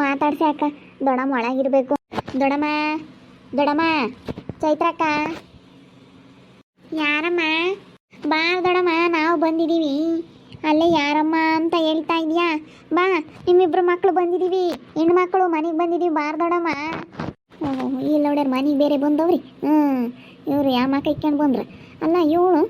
ಮಾತಾಡ್ಸಿ ಅಕ್ಕ. ದೊಡಮ್ಮ ಒಳಗಿರ್ಬೇಕು. ದೊಡಮ್ಮ, ದೊಡಮ್ಮ, ಚೈತ್ರಕ್ಕ. ಯಾರಮ್ಮ? ಬಾ ದೊಡಮ್ಮ, ನಾವು ಬಂದಿದ್ದೀವಿ. ಅಲ್ಲೇ ಯಾರಮ್ಮ ಅಂತ ಹೇಳ್ತಾ ಇದೀಯಾ? ಬಾ, ನಿಮ್ಮಿಬ್ರು ಮಕ್ಕಳು ಬಂದಿದ್ದೀವಿ, ಹೆಣ್ಮಕ್ಳು ಮನೆಗೆ ಬಂದಿದ್ದೀವಿ, ಬಾರ್ ದೊಡಮ್ಮ. ಇಲ್ಲ ನೋಡ್ಯಾರ ಮನೆಗೆ ಬೇರೆ ಬಂದವ್ರಿ. ಇವ್ರು ಯಾವ ಮಕ್ಕ ಇಕ್ಕೊಂಡು ಬಂದ್ರ. ಅಲ್ಲ ಇವಳು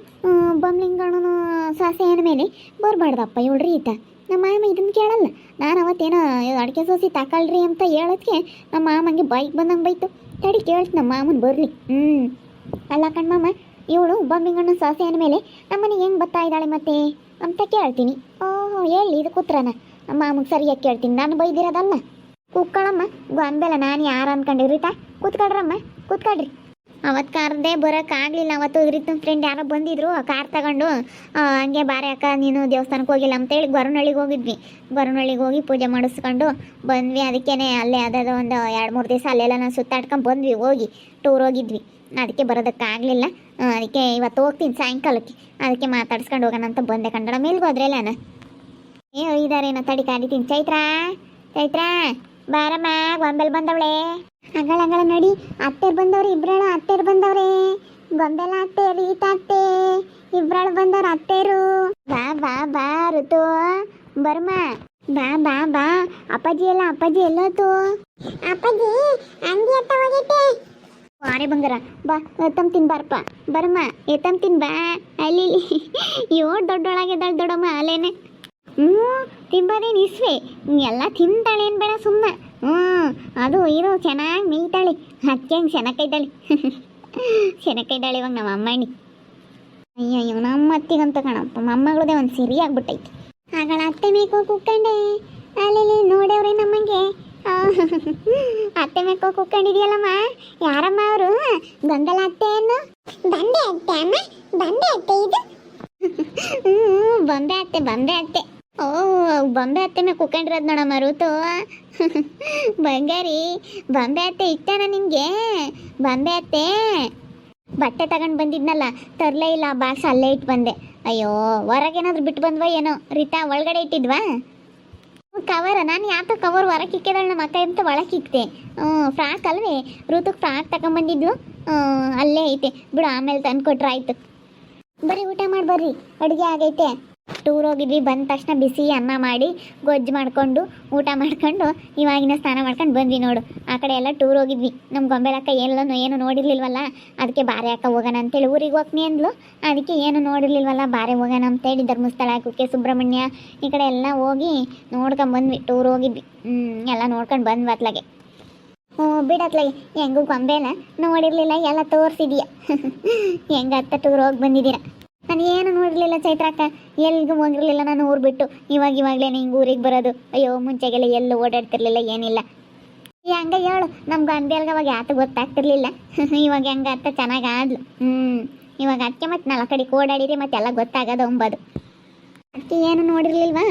ಬಮ್ಲಿಂಗಣ್ಣನು ಸಾಸೆ ಹೆಣ್ಣ ಮೇಲೆ ಬರಬಾರ್ದಪ್ಪ ಇವಳ್ರಿ ಈತ. ನಮ್ಮ ಮಾಮ ಇದನ್ನು ಕೇಳಲ್ಲ. ನಾನು ಅವತ್ತೇನೋ ಅಡಿಕೆ ಸೋಸಿ ತಗೊಳ್ರಿ ಅಂತ ಹೇಳೋದಕ್ಕೆ ನಮ್ಮ ಮಾಮಂಗೆ ಬೈಕ್ ಬಂದಂಗೆ ಬೈತು. ತಡಿ ಕೇಳ್ತು ನಮ್ಮ ಮಾಮನ ಬರಲಿ. ಅಲ್ಲ ಕಣ್ಮಮ್ಮ, ಇವಳು ಬಮ್ಲಿಂಗಣ್ಣನ ಸಾಸೆ ಹೆಣ್ಣ ಮೇಲೆ ನಮ್ಮನೆಗೆ ಹೆಂಗೆ ಬರ್ತಾ ಇದ್ದಾಳೆ ಮತ್ತೆ ಅಂತ ಕೇಳ್ತೀನಿ. ಓಹೋ, ಹೇಳಿ ಇದು ಕೂತ್ರನ. ನಮ್ಮ ಮಾಮಗೆ ಸರಿಯಾಗಿ ಕೇಳ್ತೀನಿ, ನಾನು ಬೈದಿರೋದಲ್ಲ. ಕೂತ್ಕೊಳ್ಳಮ್ಮ, ಗೊಂಬೆಲ್ಲ ನಾನು ಯಾರು ಅನ್ಕೊಂಡಿರ್ರಿತಾ. ಕೂತ್ಕೊಳ್ರಮ್ಮ, ಕೂತ್ಕೊಳ್ರಿ. ಅವತ್ತು ಕಾರ್ದೇ ಬರೋಕ್ಕಾಗಲಿಲ್ಲ. ಅವತ್ತು ರಿತನ್ ಫ್ರೆಂಡ್ ಯಾರೋ ಬಂದಿದ್ರು ಕಾರ್ ತಗೊಂಡು. ಹಂಗೆ ಬಾರೆ ಅಕ್ಕ ನೀನು ದೇವಸ್ಥಾನಕ್ಕೆ ಹೋಗಿಲ್ಲ ಅಂತೇಳಿ ಗೊರವನಹಳ್ಳಿಗೆ ಹೋಗಿದ್ವಿ. ಗೊರವನಹಳ್ಳಿಗೆ ಹೋಗಿ ಪೂಜೆ ಮಾಡಿಸ್ಕೊಂಡು ಬಂದ್ವಿ. ಅದಕ್ಕೇ ಅಲ್ಲೇ ಅದಾದ ಒಂದು 2-3 ದಿವಸ ಅಲ್ಲೆಲ್ಲ ನಾವು ಸುತ್ತಾಡ್ಕೊಂಡು ಬಂದ್ವಿ. ಹೋಗಿ ಟೂರ್ ಹೋಗಿದ್ವಿ. ಅದಕ್ಕೆ ಬರೋದಕ್ಕಾಗಲಿಲ್ಲ. ಅದಕ್ಕೆ ಇವತ್ತು ಹೋಗ್ತೀನಿ ಸಾಯಂಕಾಲಕ್ಕೆ. ಅದಕ್ಕೆ ಮಾತಾಡ್ಸ್ಕೊಂಡು ಹೋಗೋಣ ಅಂತ ಬಂದೆ ಕನ್ನಡ. ಮೇಲ್ಗೆ ಹೋದ್ರೇಲಾನ ಇದಾರೇನೋ ತಡಿ ಕಾಡಿತೀನಿ. ಚೈತ್ರ, ಚೈತ್ರ ಬಾರಮ್ಮ, ಗೊಂಬೆಲ್ ಬಂದವಳೆ. ಅಂಗಳ ನೋಡಿ, ಅತ್ತೆರು ಬಂದವ್ರಿ. ಇಬ್ರಾಳು ಅತ್ತೆರು ಬಂದವ್ರೆ. ಗೊಂಬೆಲ ಅತ್ತೆ, ರೀತ ಅತ್ತೆ, ಇಬ್ರಾಳು ಬಂದವ್ರು ಅತ್ತೆರು. ಬಾ ಬಾ ಬಾ ಋತು, ಬರ್ಮ. ಬಾ ಬಾ ಬಾ. ಅಪ್ಪಾಜಿ ಎಲ್ಲ, ಅಪ್ಪಾಜಿ ಎಲ್ಲೋತು? ಅಪ್ಪಾಜಿ ಅಂಗಿ ಅತ್ತ ಹೋಗೈತೆ. ವಾರೆ ಬಂಗಾರ, ಬಾ ಎತ್ತಮ್ ತಿನ್ ಬಾರಪ್ಪ. ಬರ್ಮ ಎತ್ತಮ್ ತಿನ್ ಬಾ. ಅಲ್ಲಿ ದೊಡ್ಡೊಳಗಿದ್ದಾಳೆ ದೊಡ್ಡಮ್ಮ ಅಲ್ಲೇನೆ. ತಿಂಬದೇನು ಇಸ್ವೆ ಎಲ್ಲ ತಿಂತಾಳೆ. ಏನು ಬೇಡ ಸುಮ್ಮನೆ. ಅದು ಇದು ಚೆನ್ನಾಗಿ ಮೇಯ್ತಾಳೆ. ಹಚ್ಚ ಹಂಗೆ ಶೆನಕೈದ್ದಾಳೆ. ಶೆನಕೈದ್ದಾಳೆ ಇವಾಗ ನಮ್ಮ ಅಮ್ಮಣ್ಣಿ. ಅಯ್ಯಯ್ಯೋ, ನಮ್ಮ ಅತ್ತಿಗಂತ ಕಣಪ್ಪ ಮೊಮ್ಮಗಳದೇ ಒಂದು ಸಿರಿ ಆಗ್ಬಿಟ್ಟೈತಿ. ಆಗಳ ಅತ್ತೆ ಮೇಕೋ ಕುಕ್ಕಂಡೆ. ಅಲ್ಲಿ ನೋಡ್ಯವ್ರೆ ನಮ್ಮಂಗೆ. ಅತ್ತೆ ಮೇಕೋ ಕುಕ್ಕಂಡಿದ್ಯಲ್ಲಮ್ಮ. ಯಾರಮ್ಮ ಅವರು? ಗಂಗಲ ಅತ್ತೆ ಏನು? ಬಂದೆ ಅತ್ತೆ ಅಮ್ಮ, ಬಂದೆ ಅತ್ತೆ ಇದು. ಬಂದೆ ಅತ್ತೆ, ಬಂದೆ ಅತ್ತೆ. ಓ, ಬೊಂಬೆ ಅತ್ತೆ ಮೇಲೆ ಕುತ್ಕೊಂಡಿರೋದು ನೋಡಮ್ಮ ಋತು. ಬಂಗಾರಿ, ಬೊಂಬೆ ಅತ್ತೆ ಇಷ್ಟನ ನಿನಗೆ? ಬೊಂಬೆ ಅತ್ತೆ ಬಟ್ಟೆ ತಗೊಂಡು ಬಂದಿದ್ನಲ್ಲ, ತರಲೇ ಇಲ್ಲ. ಬಾಕ್ಸ್ ಅಲ್ಲೇ ಇಟ್ಟು ಬಂದೆ. ಅಯ್ಯೋ, ಹೊರಗೇನಾದ್ರೂ ಬಿಟ್ಟು ಬಂದ್ವಾ ಏನೋ? ರೀತಾ ಒಳಗಡೆ ಇಟ್ಟಿದ್ವಾ ಕವರ? ನಾನು ಯಾತೋ ಕವರ್ ಹೊರಗೆ ಇಕ್ಕಿದಾಳೆ ನಮ್ಮ ಅಕ್ಕ ಅಂತ ಒಳಗೆ ಇಕ್ತೆ. ಫ್ರಾಕ್ ಅಲ್ವೇ ಋತುಗೆ ಫ್ರಾಕ್ ತಗೊಂಬಂದಿದ್ಲು. ಅಲ್ಲೇ ಐತೆ ಬಿಡು, ಆಮೇಲೆ ತಂದು ಕೊಟ್ರೆ ಆಯ್ತು. ಬರ್ರಿ ಊಟ ಮಾಡಿ ಬರ್ರಿ, ಅಡುಗೆ ಆಗೈತೆ. ಟೂರ್ ಹೋಗಿದ್ವಿ, ಬಂದ ತಕ್ಷಣ ಬಿಸಿ ಅನ್ನ ಮಾಡಿ ಗೊಜ್ಜು ಮಾಡಿಕೊಂಡು ಊಟ ಮಾಡ್ಕೊಂಡು ಇವಾಗಿನ ಸ್ನಾನ ಮಾಡ್ಕೊಂಡು ಬಂದ್ವಿ ನೋಡು. ಆ ಕಡೆ ಎಲ್ಲ ಟೂರ್ ಹೋಗಿದ್ವಿ. ನಮ್ಮ ಗೊಂಬೆಲಕ್ಕ ಏನು ನೋಡಿರ್ಲಿಲ್ವಲ್ಲ, ಅದಕ್ಕೆ ಬಾರೆ ಅಕ್ಕ ಹೋಗೋಣ ಅಂತೇಳಿ ಊರಿಗೆ ಹೋಗ್ನಿ ಅಂದ್ಲು. ಅದಕ್ಕೆ ಏನು ನೋಡಿರ್ಲಿಲ್ವಲ್ಲ, ಬಾರೆ ಹೋಗೋಣ ಅಂತೇಳಿ ಧರ್ಮಸ್ಥಳ, ಕುಕ್ಕೆ ಸುಬ್ರಹ್ಮಣ್ಯ ಈ ಕಡೆ ಎಲ್ಲ ಹೋಗಿ ನೋಡ್ಕೊಂಬಂದ್ವಿ. ಟೂರ್ ಹೋಗಿದ್ವಿ. ಎಲ್ಲ ನೋಡ್ಕೊಂಡು ಬಂದ್ವಿ ಅತ್ಲಾಗೆ. ಬಿಡತ್ಲಾಗೆ ಹೆಂಗೂ ಗೊಂಬೆನ ನೋಡಿರ್ಲಿಲ್ಲ, ಎಲ್ಲ ತೋರಿಸಿದ್ಯಾ. ಹೆಂಗತ್ತ ಟೂರ್ ಹೋಗಿ ಬಂದಿದ್ದೀರ? ನಾನು ಏನು ನೋಡಿರಲಿಲ್ಲ ಚೈತ್ರಕ್ಕ, ಎಲ್ಲಿಗೂ ಹೋಗಿರಲಿಲ್ಲ ನಾನು ಊರು ಬಿಟ್ಟು. ಇವಾಗಲೇ ಹಿಂಗೆ ಊರಿಗೆ ಬರೋದು. ಅಯ್ಯೋ, ಮುಂಚೆಗೆಲ್ಲ ಎಲ್ಲೂ ಓಡಾಡ್ತಿರ್ಲಿಲ್ಲ, ಏನಿಲ್ಲ. ಹಂಗೆ ಹೇಳು, ನಮ್ಗೆ ಗೊಂಬೆಲ್ಗೆ ಅವಾಗ ಯಾತ ಗೊತ್ತಾಗ್ತಿರ್ಲಿಲ್ಲ. ಇವಾಗ ಹೆಂಗೆ ಅತ್ತ ಚೆನ್ನಾಗಿ ಆದ್ಲು. ಇವಾಗ ಅದಕ್ಕೆ ಮತ್ತೆ ನಾಲ್ಕು ಕಡೆ ಓಡಾಡಿರಿ ಮತ್ತೆಲ್ಲ ಗೊತ್ತಾಗೋದು ಅಂಬೋದು. ಅದಕ್ಕೆ ಏನು ನೋಡಿರ್ಲಿಲ್ವಾ,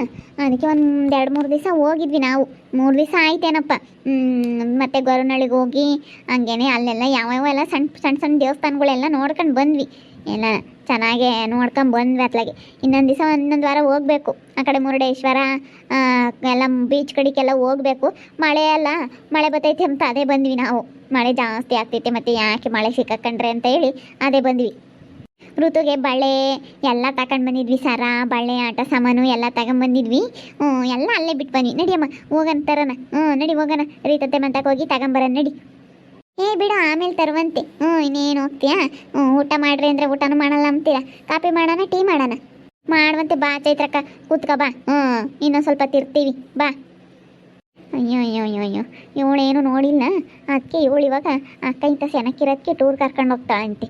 ಅದಕ್ಕೆ ಒಂದು 2-3 ದಿವಸ ಹೋಗಿದ್ವಿ ನಾವು. 3 ದಿವಸ ಆಯ್ತೇನಪ್ಪ. ಮತ್ತೆ ಗೊರವನಹಳ್ಳಿಗೆ ಹೋಗಿ ಹಂಗೇನೆ ಅಲ್ಲೆಲ್ಲ ಯಾವ್ಯಾವೆಲ್ಲ ಸಣ್ಣ ದೇವಸ್ಥಾನಗಳೆಲ್ಲ ನೋಡ್ಕೊಂಡು ಬಂದ್ವಿ. ಎಲ್ಲ ಚೆನ್ನಾಗೆ ನೋಡ್ಕೊಂಡು ಬಂದ್ವಿ ಅತ್ಲಾಗೆ. ಇನ್ನೊಂದು ವಾರ ಹೋಗಬೇಕು. ಆ ಕಡೆ ಮುರುಡೇಶ್ವರ ಎಲ್ಲ ಬೀಚ್ ಕಡೆಗೆಲ್ಲ ಹೋಗಬೇಕು. ಮಳೆ ಬರ್ತೈತೆ ಅಂತ ಅದೇ ಬಂದ್ವಿ ನಾವು. ಮಳೆ ಜಾಸ್ತಿ ಆಗ್ತೈತೆ, ಮತ್ತು ಯಾಕೆ ಮಳೆ ಸಿಕ್ಕಾಕೊಂಡ್ರೆ ಅಂತ ಹೇಳಿ ಅದೇ ಬಂದ್ವಿ. ಋತುಗೆ ಬಳೆ ಎಲ್ಲ ತಗೊಂಡು ಬಂದಿದ್ವಿ. ಸರ, ಬಳೆ, ಆಟ ಸಾಮಾನು ಎಲ್ಲ ತಗೊಂಬಂದಿದ್ವಿ. ಎಲ್ಲ ಅಲ್ಲೇ ಬಿಟ್ಟು ಬನ್ನಿ. ನಡಿಯಮ್ಮ ಹೋಗೋಣ ತರೋಣ. ನಡಿ ಹೋಗೋಣ. ರೀತತ್ತೆ ಮಂತಕ್ಕೆ ಹೋಗಿ ತಗೊಂಬರೋಣ ನಡಿ. ಬಿಡು ಆಮೇಲೆ ತರುವಂತೆ. ಇನ್ನೇನು ಹೋಗ್ತೀಯಾ? ಊಟ ಮಾಡ್ರಿ ಅಂದರೆ ಊಟನೂ ಮಾಡಲ್ಲ ಅಂತೀರ. ಕಾಫಿ ಮಾಡೋಣ, ಟೀ ಮಾಡೋಣ? ಮಾಡುವಂತೆ ಬಾ ಚೈತ್ರಕ್ಕ, ಕೂತ್ಕೊ ಬಾ. ಇನ್ನೊಂದು ಸ್ವಲ್ಪ ತಿರ್ತೀವಿ ಬಾ. ಅಯ್ಯೋ ಇವಳೇನು ನೋಡಿಲ್ಲ. ಅದಕ್ಕೆ ಇವಳು ಇವಾಗ ಅಕ್ಕ ಇಂಥ ಸೆನಕ್ಕಿರೋದಕ್ಕೆ ಟೂರ್ ಕರ್ಕೊಂಡು ಹೋಗ್ತಾಳಂತೆ.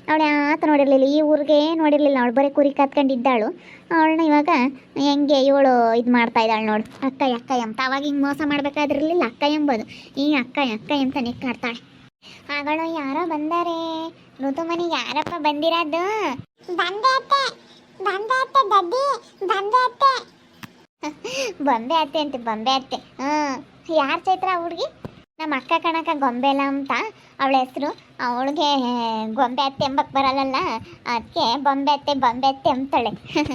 ಅವಳು ಯಾತ ನೋಡಿರಲಿಲ್ಲ, ಈ ಊರಿಗೆ ನೋಡಿರಲಿಲ್ಲ. ಅವಳು ಬರೀ ಕುರಿ ಕತ್ಕೊಂಡಿದ್ದಾಳು. ಅವಳನ್ನ ಇವಾಗ ಹೆಂಗೆ ಇವಳು ಇದು ಮಾಡ್ತಾ ಇದ್ದಾಳೆ ನೋಡು. ಅಕ್ಕ ಎಂತ ಅವಾಗ ಹಿಂಗೆ ಮೋಸ ಮಾಡಬೇಕಾದಿರಲಿಲ್ಲ. ಅಕ್ಕ ಎಂಬುದು ಈ ಅಕ್ಕ ಎಂತ ನೆಕ್ಕಾಡ್ತಾಳೆ. ಆಗಳು ಯಾರೋ ಬಂದಾರೆ. ಋತು ಮನೆಗೆ ಯಾರಪ್ಪ ಬಂದಿರೋದು? ಬಂದೆ ಅತ್ತೆ ಬೊಂಬೆ ಅತ್ತೆ. ಯಾರು ಚೈತ್ರ? ಹುಡುಗಿ ನಮ್ಮ ಅಕ್ಕ ಕಣಕ, ಗೊಂಬೆಲ ಅಂತ ಅವಳ ಹೆಸರು. ಅವಳಿಗೆ ಗೊಂಬೆ ಅತ್ತೆ ಎಂಬಕ್ಕೆ ಬರಲ್ಲ, ಅದಕ್ಕೆ ಬೊಂಬೆ ಅತ್ತೆ ಅಂತಾಳೆ.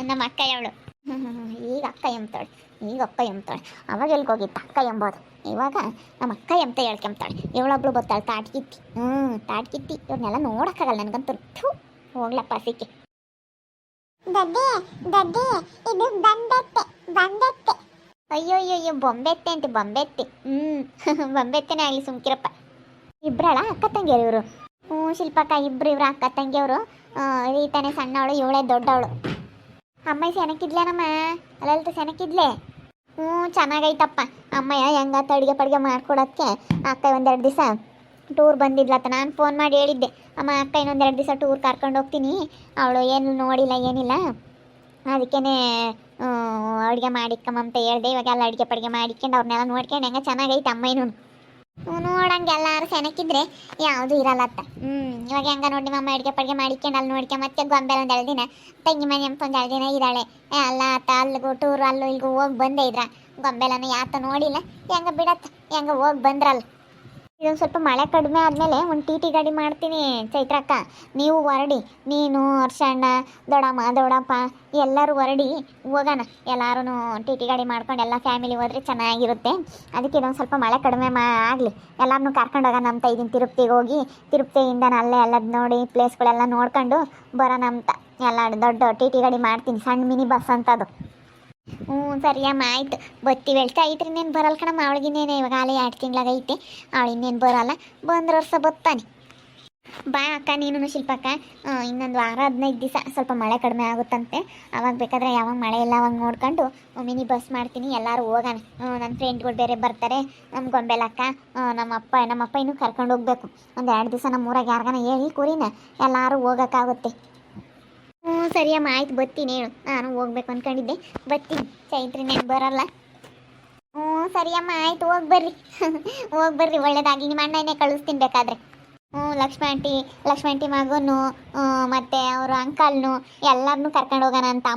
ನಮ್ಮ ಅಕ್ಕ ಅವಳು. ಈಗ ಅಕ್ಕ ಎಂಬ್ತಾಳೆ, ಈಗ ಅಕ್ಕ ಎಂಬ್ತಾಳೆ. ಅವಾಗ ಎಲ್ಗೋಗಿತ್ತು ಅಕ್ಕ ಎಂಬೋದು, ಇವಾಗ ನಮ್ಮ ಅಕ್ಕ ಎಂತ ಹೇಳ್ಕೊಂಬ್ತಾಳೆ. ಇವಳೊಬ್ಳು ಬರ್ತಾಳೆ ತಾಟ್ಕಿತ್ತಿ. ತಾಟ್ಕಿತ್ತಿ ಇವ್ರನ್ನೆಲ್ಲ ನೋಡೋಕ್ಕಾಗಲ್ಲ ನನಗಂತೂ. ಹೋಗ್ಲಪ್ಪ ಸಿಕ್ಕಿ. ದಡ್ಡಿ ದಡ್ಡಿ ಇದು ಬಂಬೆತ್ತೆ ಬಂಬೆತ್ತೆ. ಅಯ್ಯೋ ಅಯ್ಯೋ ಅಯ್ಯೋ ಬೊಂಬೆತ್ತೆ ಅಂತೆ ಬೊಂಬೆತ್ತೆ. ಬೊಂಬೆತ್ತೆನೇ ಆಗಲಿ ಸುಮ್ಕಿರಪ್ಪ. ಇಬ್ರಳ ಅಕ್ಕ ತಂಗಿಯರು ಇವರು. ಶಿಲ್ಪಕ್ಕ ಇಬ್ರು ಇವ್ರು ಅಕ್ಕ ತಂಗಿಯವರು. ರೀತಾನೆ ಸಣ್ಣವಳು, ಇವಳೇ ದೊಡ್ಡವಳು. ಅಮ್ಮಯ್ಯ ಸೆನಕಿದ್ಲೇನಮ್ಮ, ಅಲ್ಲಲ್ತ ಸೆನಕಿದ್ಲೆ. ಚೆನ್ನಾಗೈತಪ್ಪ. ಅಮ್ಮಯ್ಯ ಹೆಂಗಾತ ಅಡುಗೆ ಪಡ್ಗೆ ಮಾಡ್ಕೊಡೋಕ್ಕೆ ಅಕ್ಕ ಒಂದೆರಡು ದಿವಸ ಟೂರ್ ಬಂದಿದ್ಲತ್ತ. ನಾನು ಫೋನ್ ಮಾಡಿ ಹೇಳಿದ್ದೆ, ಅಮ್ಮ ಅಕ್ಕ ಇನ್ನೊಂದೆರಡು ದಿವಸ ಟೂರ್ ಕರ್ಕೊಂಡು ಹೋಗ್ತೀನಿ, ಅವಳು ಏನು ನೋಡಿಲ್ಲ ಏನಿಲ್ಲ, ಅದಕ್ಕೇ ಅಡುಗೆ ಮಾಡಿಕ್ಕಮ್ಮ ಅಂತ ಹೇಳ್ದೆ. ಇವಾಗ ಎಲ್ಲ ಅಡುಗೆ ಪಡ್ಗೆ ಮಾಡಿಕೊಂಡು ಅವ್ರನ್ನೆಲ್ಲ ನೋಡ್ಕೊಂಡು ಹೆಂಗೆ ಚೆನ್ನಾಗೈತೆ ಅಮ್ಮಯ್ಯನೂ. ನೋಡಂಗೆ ಎಲ್ಲರೂ ಸೆನಕಿದ್ರೆ ಯಾವುದೂ ಇರಲ್ಲತ್ತ. ಇವಾಗ ಹೆಂಗ ನೋಡಿ ಅಮ್ಮ ಅಡುಗೆ ಪಡ್ಗೆ ಮಾಡಿಕೊಂಡು ಅಲ್ಲಿ ನೋಡ್ಕೊಂಡು ಮತ್ತೆ ಗೊಂಬೆ ಒಂದು 2 ದಿನ ತಂಗಿ ಮನೆ ಅಂತ ಒಂದು 2 ದಿನ ಇದ್ದಾಳೆ. ಅಲ್ಲ ಆತ ಅಲ್ಲಿಗೂ ಟೂರ್ ಅಲ್ಲೂ ಇಲ್ಲಿಗೂ ಹೋಗಿ ಬಂದೇ ಇದ್ರ ಗೊಂಬೆಲನ್ನು ಯಾತ ನೋಡಿಲ್ಲ. ಹೆಂಗೆ ಬಿಡತ್ತ, ಹೆಂಗೆ ಹೋಗಿ ಬಂದ್ರಲ್ಲ. ಇದೊಂದು ಸ್ವಲ್ಪ ಮಳೆ ಕಡಿಮೆ ಆದಮೇಲೆ ಒಂದು ಟಿ ಗಾಡಿ ಮಾಡ್ತೀನಿ ಚೈತ್ರಕ್ಕ. ನೀವು ಹೊರಡಿ, ನೀನು ಹರ್ಷಣ್ಣ ದೊಡ್ಡಮ್ಮ ದೊಡ್ಡಪ್ಪ ಎಲ್ಲರೂ ಹೊರಡಿ ಹೋಗೋಣ. ಎಲ್ಲರೂ ಟಿ ಗಾಡಿ ಮಾಡ್ಕೊಂಡು ಎಲ್ಲ ಫ್ಯಾಮಿಲಿ ಹೋದರೆ ಚೆನ್ನಾಗಿರುತ್ತೆ. ಅದಕ್ಕೆ ಇದೊಂದು ಸ್ವಲ್ಪ ಮಳೆ ಕಡಿಮೆ ಆಗಲಿ, ಎಲ್ಲರನ್ನೂ ಕರ್ಕೊಂಡು ಹೋಗೋಣ ಅಂತ ಇದ್ದೀನಿ. ತಿರುಪ್ತಿಗೆ ಹೋಗಿ ತಿರುಪ್ತಿಯಿಂದ ಅಲ್ಲೇ ಎಲ್ಲ ನೋಡಿ ಪ್ಲೇಸ್ಗಳೆಲ್ಲ ನೋಡ್ಕೊಂಡು ಬರೋಣ ಅಂತ. ಎಲ್ಲ ದೊಡ್ಡ ಟಿ ಗಾಡಿ ಮಾಡ್ತೀನಿ, ಸಣ್ಣ ಮಿನಿ ಬಸ್ ಅಂತದು. ಸರಿಯಮ್ಮ ಆಯ್ತು, ಬತ್ತಿ ಹೇಳ್ತಾ ಐತ್ರಿ. ಇನ್ನೇನು ಬರಲ್ಲ ಕಣಮ್ಮ, ಅವಳಿಗಿನ್ನೇನೆ ಇವಾಗ ಆಲೇ 2 ತಿಂಗಳಾಗೈತೆ. ಅವಳು ಇನ್ನೇನು ಬರೋಲ್ಲ, ಬಂದ್ರೆ ವರ್ಷ ಬತ್ತಾನೆ. ಬಾ ಅಕ್ಕ ನೀನು ಶಿಲ್ಪಕ್ಕ. ಇನ್ನೊಂದು ವಾರ 15 ದಿವಸ ಸ್ವಲ್ಪ ಮಳೆ ಕಡಿಮೆ ಆಗುತ್ತಂತೆ. ಅವಾಗ ಬೇಕಾದರೆ ಯಾವಾಗ ಮಳೆ ಇಲ್ಲ ಅವಾಗ ನೋಡ್ಕೊಂಡು ಮಿನಿ ಬಸ್ ಮಾಡ್ತೀನಿ, ಎಲ್ಲರೂ ಹೋಗೋಣ. ನನ್ನ ಫ್ರೆಂಡ್ಗಳು ಬೇರೆ ಬರ್ತಾರೆ, ನಮ್ಮ ಗೊಂಬೆಲಕ್ಕ, ನಮ್ಮಪ್ಪ ಇನ್ನೂ ಕರ್ಕೊಂಡು ಹೋಗ್ಬೇಕು. ಒಂದು 2 ದಿವಸ ನಮ್ಮ ಊರಾಗ ಯಾರಿಗಾನ ಹೇಳಿ ಕುರಿನ ಎಲ್ಲರೂ ಹೋಗೋಕ್ಕಾಗುತ್ತೆ. ಸರಿಯಮ್ಮ ಆಯ್ತು, ಬತ್ತೀನಿ ಹೇಳು. ನಾನು ಹೋಗ್ಬೇಕು ಅಂದ್ಕೊಂಡಿದ್ದೆ, ಬತ್ತೀನಿ. ಚೈತ್ರಿ ನಾನು ಬರಲ್ಲ. ಸರಿಯಮ್ಮ ಆಯ್ತು, ಹೋಗಿ ಬರ್ರಿ ಒಳ್ಳೇದಾಗಿ. ನಿಮ್ಮ ಅಣ್ಣನೇ ಕಳಿಸ್ತೀನಿ ಬೇಕಾದರೆ. ಲಕ್ಷ್ಮಿ ಆಂಟಿ ಮಗನು ಮತ್ತು ಅವರು ಅಂಕಲ್ನು ಎಲ್ಲರನ್ನೂ ಕರ್ಕೊಂಡು ಹೋಗೋಣ ಅಂತ.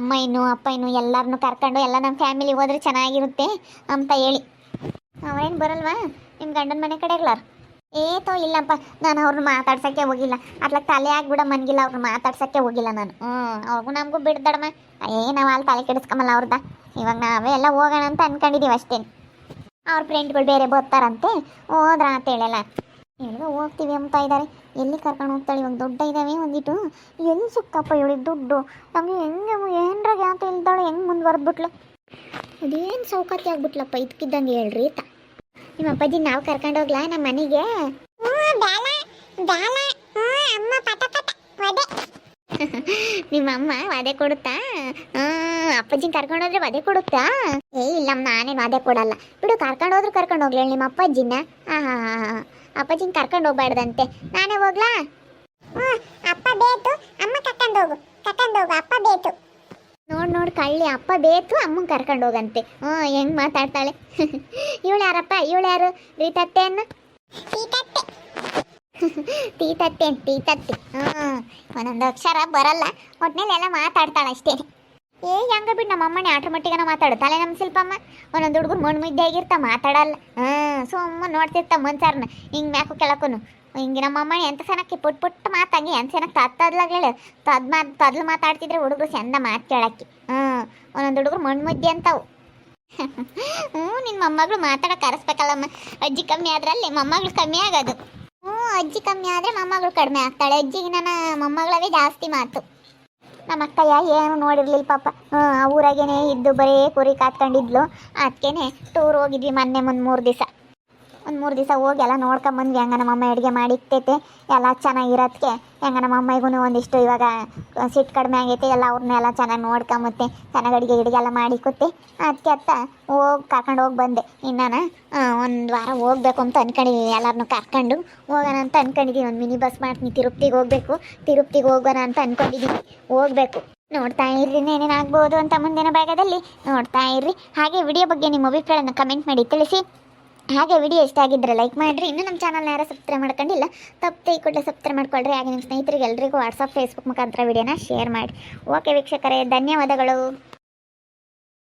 ಅಪ್ಪಯ್ಯನು ಎಲ್ಲರನ್ನೂ ಕರ್ಕೊಂಡು ಎಲ್ಲ ನಮ್ಮ ಫ್ಯಾಮಿಲಿ ಹೋದ್ರೆ ಚೆನ್ನಾಗಿರುತ್ತೆ ಅಂತ ಹೇಳಿ. ಅವೇನು ಬರಲ್ವಾ ನಿಮ್ಮ ಗಂಡನ ಮನೆ ಕಡೆಗ್ಲಾರ? ಇಲ್ಲಪ್ಪ, ನಾನು ಅವ್ರನ್ನ ಮಾತಾಡ್ಸೋಕ್ಕೆ ಹೋಗಿಲ್ಲ. ಅಟ್ಲಾಗ ತಲೆ ಆಗ್ಬಿಡ ಮನ್ಗಿಲ್ಲ, ಅವ್ರನ್ನ ಮಾತಾಡ್ಸೋಕ್ಕೆ ಹೋಗಿಲ್ಲ ನಾನು. ಅವ್ರಿಗೂ ನಮಗೂ ಬಿಡ್ದಡಮ್ಮ. ನಾವು ಅಲ್ಲಿ ತಲೆ ಕೆಡಿಸ್ಕೊಂಬಲ್ಲ ಅವ್ರದ. ಇವಾಗ ನಾವೇ ಎಲ್ಲ ಹೋಗೋಣ ಅಂತ ಅಂದ್ಕೊಂಡಿದ್ದೀವಿ ಅಷ್ಟೇ. ಅವ್ರ ಫ್ರೆಂಡ್ಗಳು ಬೇರೆ ಬರ್ತಾರಂತೆ, ಹೋದ್ರ ಅಂತ ಹೇಳಲ್ಲ. ಎಲ್ಲಿಗೆ ಹೋಗ್ತೀವಿ ಅಂತ ಇದ್ದಾರೆ. ಎಲ್ಲಿ ಕರ್ಕೊಂಡು ಹೋಗ್ತಾಳೆ? ಇವಾಗ ದೊಡ್ಡ ಇದ್ದಾವೆ ಒಂದಿಟ್ಟು. ಎಲ್ಲಿ ಸಿಕ್ಕಪ್ಪ ಇವಳಿಗೆ ದುಡ್ಡು? ನಮಗೆ ಹೆಂಗೆ ಏನರಾಗ ಅಂತ ಇಲ್ದಾಳೆ, ಹೆಂಗೆ ಮುಂದುವರೆದ್ಬಿಟ್ಲು? ಅದೇನು ಸೌಕರ್ಯ ಆಗ್ಬಿಟ್ಲಪ್ಪ, ಇದಕ್ಕಿದ್ದಂಗೆ ಹೇಳ್ರಿ ತಾ. ನಿಮ್ಮ ಅಪ್ಪಾಜಿ ನಾವು ಕರ್ಕೊಂಡು ಹೋಗ್ಲಾ ನಮ್ಮ ಮನೆಗೆ? ನಿಮ್ಮ ಅಮ್ಮ ವದೆ ಕೊಡುತ್ತಾ? ಅಪ್ಪಾಜಿನ ಕರ್ಕೊಂಡೋದ್ರೆ ವದೆ ಕೊಡುತ್ತಾ? ಇಲ್ಲಮ್ಮ, ನಾನೇನು ವದೆ ಕೊಡಲ್ಲ ಬಿಡು. ಕರ್ಕೊಂಡು ಹೋಗ್ಲಿ ನಿಮ್ಮ ಅಪ್ಪಾಜಿನ. ಅಪ್ಪಾಜಿನ ಕರ್ಕೊಂಡು ಹೋಗ್ಬಾರ್ದಂತೆ, ನಾನೇ ಹೋಗ್ಲಾ? ಅಪ್ಪ ಬೇತು, ಅಮ್ಮ ಕರ್ಕೊಂಡು ಹೋಗು ಅಪ್ಪ ಬೇತು. ನೋಡ್ ಕಳ್ಳಿ, ಅಪ್ಪ ಬೇತು ಅಮ್ಮನ ಕರ್ಕೊಂಡು ಹೋಗಂತೆ. ಹೆಂಗ್ ಮಾತಾಡ್ತಾಳೆ. ಇವಳು ಯಾರಪ್ಪ? ಇವಳು ಯಾರು? ರೀತತ್ತೆಯನ್ನು ಟೀತತ್ತೆ. ಒಂದೊಂದು ಅಕ್ಷರ ಬರಲ್ಲ, ಒಟ್ನಲ್ಲಿ ಮಾತಾಡ್ತಾಳೆ ಅಷ್ಟೇ. ಹೆಂಗ ಬಿಟ್ಟು ನಮ್ಮ ಅಮ್ಮನೇ ಆಟೋಮೆಟಿಕ್ನ ಮಾತಾಡುತ್ತಾಳೆ ನಮ್ಮ ಶಿಲ್ಪಮ್ಮ. ಒಂದೊಂದು ಹುಡುಗರು ಮಣ್ಣು ಮುದ್ದೆ ಆಗಿರ್ತಾ ಮಾತಾಡಲ್ಲ. ಸುಮ್ಮ ನೋಡ್ತಿರ್ತಾ ಮನ್ಸಾರನ್ನ ಹಿಂಗೆ ಮ್ಯಾಕು ಕೆಳಕ್ಕೂ. ಹಿಂಗೆ ನಮ್ಮ ಅಮ್ಮ ಎಂತ ಸೆನಕ್ಕೆ ಪುಟ್ಟು ಮಾತಾಗಿ ಎಂತ ಸೆನಕ್ಕೆ ತದ್ದಲಾಗ ಹೇಳು. ತದ್ಲು ಮಾತಾಡ್ತಿದ್ರೆ ಹುಡುಗರು ಚಂದ ಮಾತು ಕೇಳಕ್ಕೆ. ಒಂದೊಂದು ಹುಡುಗರು ಮಣ್ಣು ಮುದ್ದೆ ಅಂತವು. ನಿನ್ನ ಮೊಮ್ಮಗಳು ಮಾತಾಡೋಕೆ ಕರೆಸ್ಬೇಕಲ್ಲಮ್ಮ. ಅಜ್ಜಿ ಕಮ್ಮಿ ಆದ್ರಲ್ಲಿ ಮೊಮ್ಮಗಳು ಕಮ್ಮಿ ಆಗೋದು. ಅಜ್ಜಿ ಕಮ್ಮಿ ಆದರೆ ಮೊಮ್ಮಗಳು ಕಡಿಮೆ ಆಗ್ತಾಳೆ. ಅಜ್ಜಿಗೆ ನನ್ನ ಮೊಮ್ಮಗಳವೇ ಜಾಸ್ತಿ ಮಾತು. ನಮ್ಮ ಅಕ್ಕಯ್ಯ ಏನು ನೋಡಿರ್ಲಿಲ್ಲ ಪಾಪ. ಆ ಊರಾಗೇನೆ ಇದ್ದು ಬರೀ ಕುರಿ ಕಾತ್ಕೊಂಡಿದ್ಲು. ಅದಕ್ಕೇನೆ ಟೂರ್ ಹೋಗಿದ್ವಿ ಮೊನ್ನೆ ಒಂದು 3 ದಿವಸ. ಒಂದು 3 ದಿವಸ ಹೋಗಿ ಎಲ್ಲ ನೋಡ್ಕೊಂಬಂದ್ವಿ. ಹೆಂಗ ನಮ್ಮಮ್ಮ ಅಡುಗೆ ಮಾಡಿಕ್ತೈತೆ ಎಲ್ಲ ಚೆನ್ನಾಗಿರೋದಕ್ಕೆ. ಹೆಂಗ ನಮ್ಮ ಅಮ್ಮಗೂ ಒಂದಿಷ್ಟು ಇವಾಗ ಸಿಟ್ಟು ಕಡಿಮೆ ಆಗೈತೆ. ಎಲ್ಲ ಅವ್ರನ್ನೆಲ್ಲ ಚೆನ್ನಾಗಿ ನೋಡ್ಕೊಂಬತ್ತೆ, ಚೆನ್ನಾಗಿ ಅಡುಗೆ ಎಲ್ಲ ಮಾಡಿಕೊತ್ತೆ. ಅದಕ್ಕೆ ಕರ್ಕೊಂಡು ಹೋಗಿ ಬಂದೆ. ಇನ್ನು ಒಂದು ವಾರ ಹೋಗ್ಬೇಕು ಅಂತ ಅಂದ್ಕೊಂಡಿದ್ದೀವಿ. ಎಲ್ಲರನ್ನೂ ಕರ್ಕೊಂಡು ಹೋಗೋಣ ಅಂತ ಅಂದ್ಕೊಂಡಿದ್ದೀವಿ. ಒಂದು ಮಿನಿ ಬಸ್ ಮಾಡ್ತೀನಿ, ತಿರುಪ್ತಿಗೆ ಹೋಗೋಣ ಅಂತ ಅಂದ್ಕೊಂಡಿದ್ದೀವಿ. ಹೋಗಬೇಕು. ನೋಡ್ತಾ ಇರ್ರಿ ಏನೇನಾಗ್ಬೋದು ಅಂತ ಮುಂದಿನ ಭಾಗದಲ್ಲಿ ನೋಡ್ತಾ ಇರ್ರಿ. ಹಾಗೆ ವಿಡಿಯೋ ಬಗ್ಗೆ ನಿಮ್ಮ ಅಭಿಪ್ರಾಯನ ಕಮೆಂಟ್ ಮಾಡಿ ತಿಳಿಸಿ. ಹಾಗೆ ವಿಡಿಯೋ ಇಷ್ಟ ಆಗಿದ್ದರೆ ಲೈಕ್ ಮಾಡಿರಿ. ಇನ್ನೂ ನಮ್ಮ ಚಾನಲ್ನ ಯಾರು ಸಬ್ಸ್ಕ್ರೈಬ್ ಮಾಡ್ಕೊಂಡಿಲ್ಲ, ತಪ್ಪದೆ ಈ ಕೂಡಲೇ ಸಬ್ಸ್ಕ್ರೈಬ್ ಮಾಡ್ಕೊಳ್ರಿ. ಹಾಗೆ ನಿಮ್ಮ ಸ್ನೇಹಿತರಿಗೆ ಎಲ್ರಿಗೂ ವಾಟ್ಸಪ್ ಫೇಸ್ಬುಕ್ ಮುಖಾಂತರ ವಿಡಿಯೋನ ಶೇರ್ ಮಾಡಿ. ಓಕೆ ವೀಕ್ಷಕರೇ, ಧನ್ಯವಾದಗಳು.